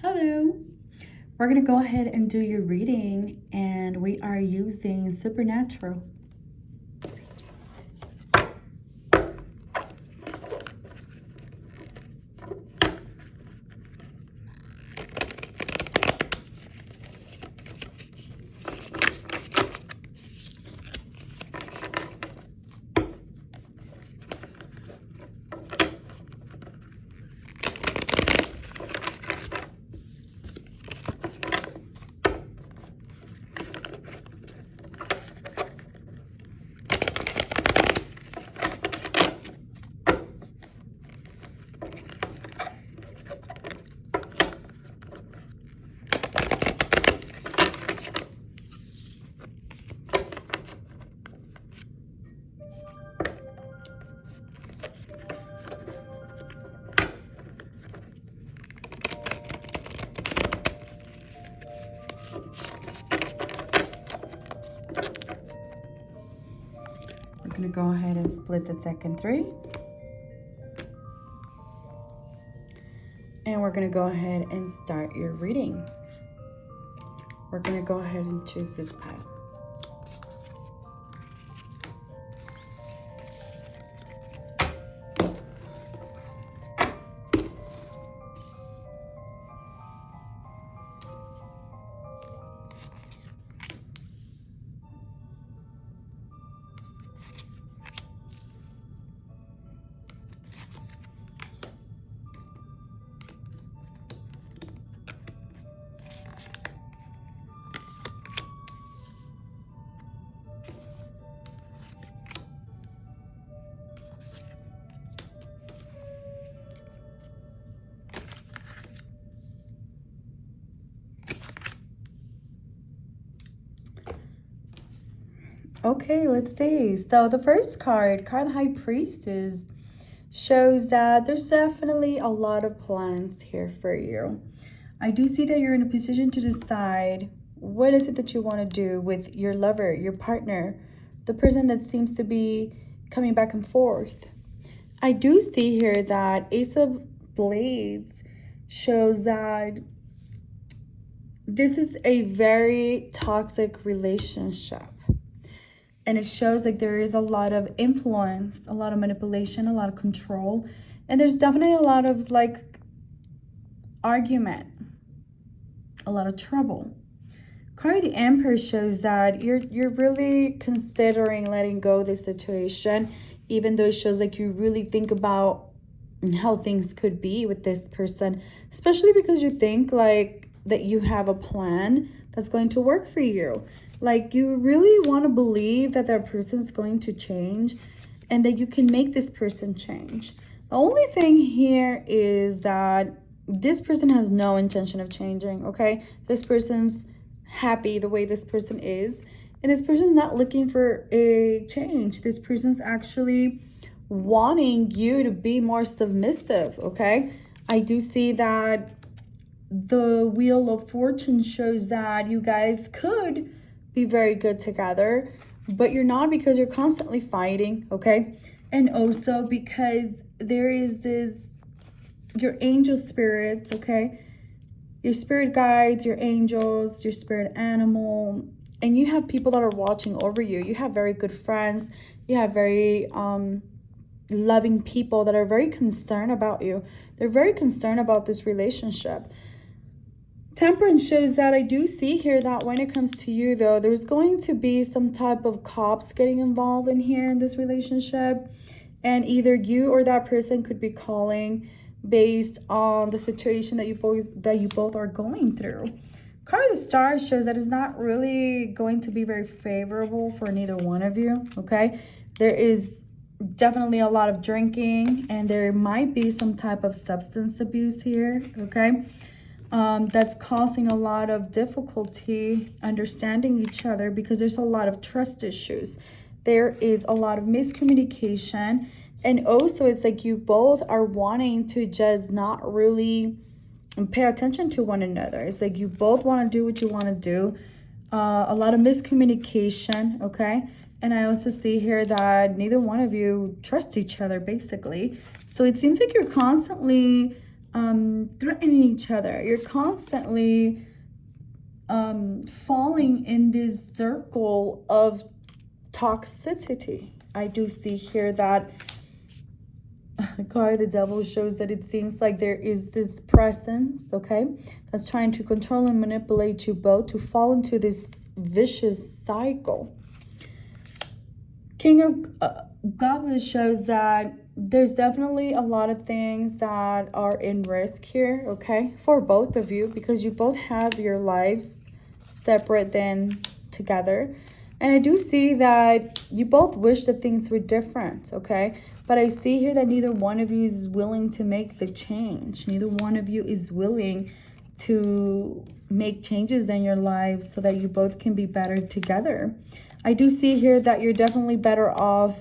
Hello. We're going to go ahead and do your reading, and we are using Supernatural. We're going to go ahead and split the deck in three. And we're going to go ahead and start your reading. We're going to go ahead and choose this pile. Okay, let's see. So the first card the High Priestess, shows that there's definitely a lot of plans here for you. I do see that you're in a position to decide what is it that you want to do with your lover, your partner, the person that seems to be coming back and forth. I do see here that Ace of Blades shows that this is a very toxic relationship. And it shows like there is a lot of influence, a lot of manipulation, a lot of control. And there's definitely a lot of like argument, a lot of trouble. Card the Emperor shows that you're really considering letting go of this situation, even though it shows like you really think about how things could be with this person, especially because you think like that you have a plan that's going to work for you. Like you really want to believe that that person is going to change and that you can make this person change. The only thing here is that this person has no intention of changing, okay? This person's happy the way this person is, and this person's not looking for a change. This person's actually wanting you to be more submissive, okay? I do see that the Wheel of Fortune shows that you guys could be very good together, but you're not, because you're constantly fighting, okay? And also because there is this, your angel spirits, okay? Your spirit guides, your angels, your spirit animal, and you have people that are watching over you. You have very good friends. You have very loving people that are very concerned about you. They're very concerned about this relationship. Temperance shows that I do see here that when it comes to you, though, there's going to be some type of cops getting involved in here in this relationship. And either you or that person could be calling based on the situation that you both are going through. Card of the Star shows that it's not really going to be very favorable for neither one of you, okay? There is definitely a lot of drinking, and there might be some type of substance abuse here, okay? That's causing a lot of difficulty understanding each other because there's a lot of trust issues. There is a lot of miscommunication, and also it's like you both are wanting to just not really pay attention to one another. It's like you both want to do what you want to do. A lot of miscommunication, okay? And I also see here that neither one of you trust each other, basically. So it seems like you're constantly threatening each other. You're constantly falling in this circle of toxicity. I do see here that the card, the devil, shows that it seems like there is this presence, okay, that's trying to control and manipulate you both to fall into this vicious cycle. King of Goblets shows that there's definitely a lot of things that are in risk here, okay, for both of you, because you both have your lives separate than together. And I do see that you both wish that things were different, okay? But I see here that neither one of you is willing to make the change. Neither one of you is willing to make changes in your lives so that you both can be better together. I do see here that you're definitely better off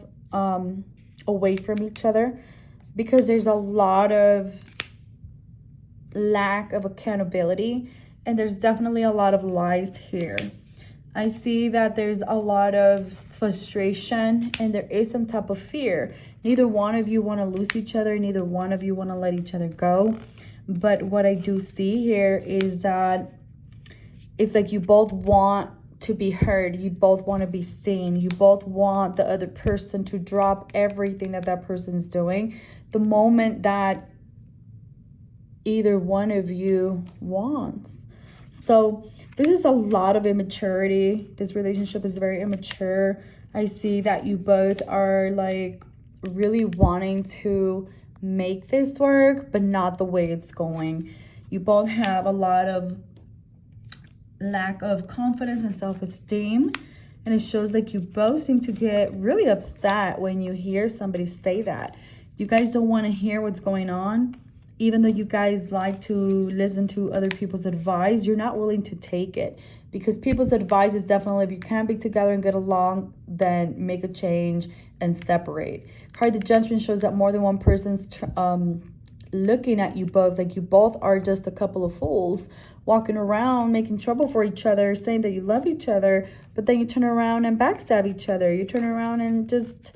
away from each other, because there's a lot of lack of accountability, and there's definitely a lot of lies here. I see that there's a lot of frustration, and there is some type of fear. Neither one of you want to lose each other. Neither one of you want to let each other go. But what I do see here is that it's like you both want to be heard. You both want to be seen. You both want the other person to drop everything that that person's doing the moment that either one of you wants. So this is a lot of immaturity. This relationship is very immature. I see that you both are like really wanting to make this work, but not the way it's going. You both have a lot of lack of confidence and self-esteem, and it shows like you both seem to get really upset when you hear somebody say that. You guys don't want to hear what's going on. Even though you guys like to listen to other people's advice, you're not willing to take it, because people's advice is definitely, if you can't be together and get along, then make a change and separate. Card the Judgment shows that more than one person's looking at you both like you both are just a couple of fools walking around making trouble for each other, saying that you love each other, but then you turn around and backstab each other. You turn around and just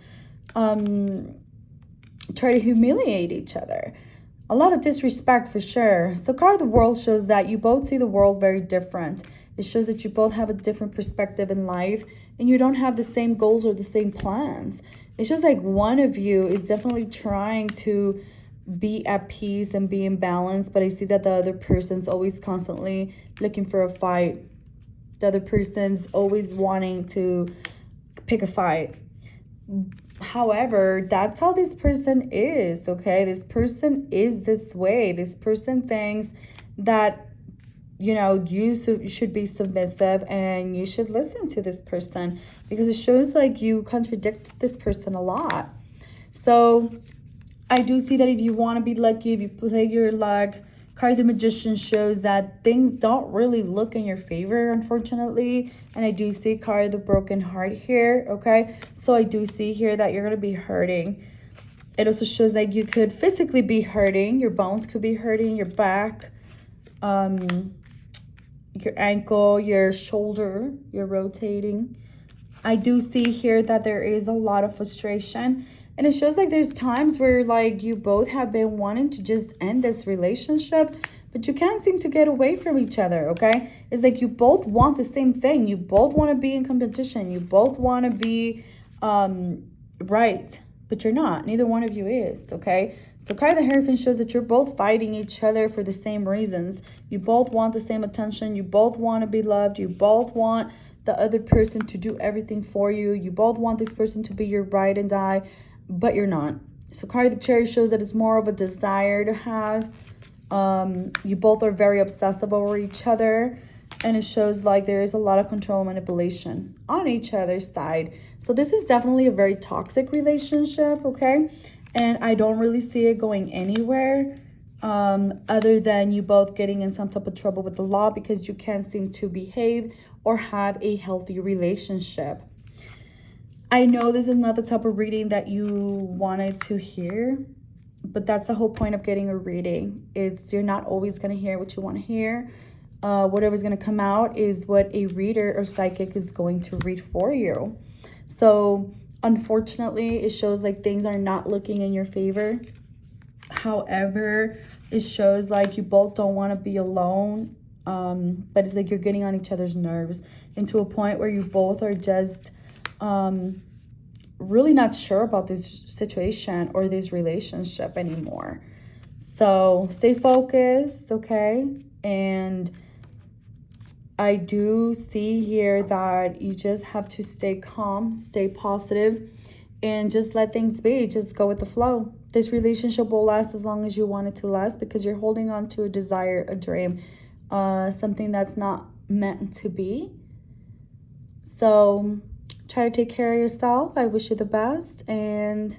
try to humiliate each other. A lot of disrespect for sure. So card of the World shows that you both see the world very different. It shows that you both have a different perspective in life, and you don't have the same goals or the same plans. It's just like one of you is definitely trying to be at peace and be in balance, but I see that the other person's always constantly looking for a fight. The other person's always wanting to pick a fight. However, that's how this person is, okay? This person is this way. This person thinks that, you know, you should be submissive and you should listen to this person, because it shows like you contradict this person a lot. So I do see that if you want to be lucky, if you play your luck, card the Magician shows that things don't really look in your favor, unfortunately. And I do see card the Broken Heart here, okay? So I do see here that you're going to be hurting. It also shows that you could physically be hurting. Your bones could be hurting, your back, your ankle, your shoulder, you're rotating. I do see here that there is a lot of frustration. And it shows like there's times where like you both have been wanting to just end this relationship, but you can't seem to get away from each other, okay? It's like you both want the same thing. You both want to be in competition. You both want to be right, but you're not. Neither one of you is, okay? So card the Hierophant shows that you're both fighting each other for the same reasons. You both want the same attention. You both want to be loved. You both want the other person to do everything for you. You both want this person to be your ride and die, but you're not. So card the Chariot shows that it's more of a desire to have. You both are very obsessive over each other, and it shows like there is a lot of control and manipulation on each other's side. So this is definitely a very toxic relationship, okay? And I don't really see it going anywhere other than you both getting in some type of trouble with the law because you can't seem to behave or have a healthy relationship. I know this is not the type of reading that you wanted to hear, but that's the whole point of getting a reading. You're not always going to hear what you want to hear. Whatever's going to come out is what a reader or psychic is going to read for you. So unfortunately, it shows like things are not looking in your favor. However, it shows like you both don't want to be alone. But it's like you're getting on each other's nerves, and to a point where you both are just really not sure about this situation or this relationship anymore. So stay focused, okay? And I do see here that you just have to stay calm, stay positive, and just let things be. Just go with the flow. This relationship will last as long as you want it to last, because you're holding on to a desire, a dream, something that's not meant to be. So try to take care of yourself. I wish you the best. And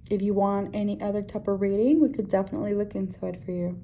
if you want any other type of reading, we could definitely look into it for you.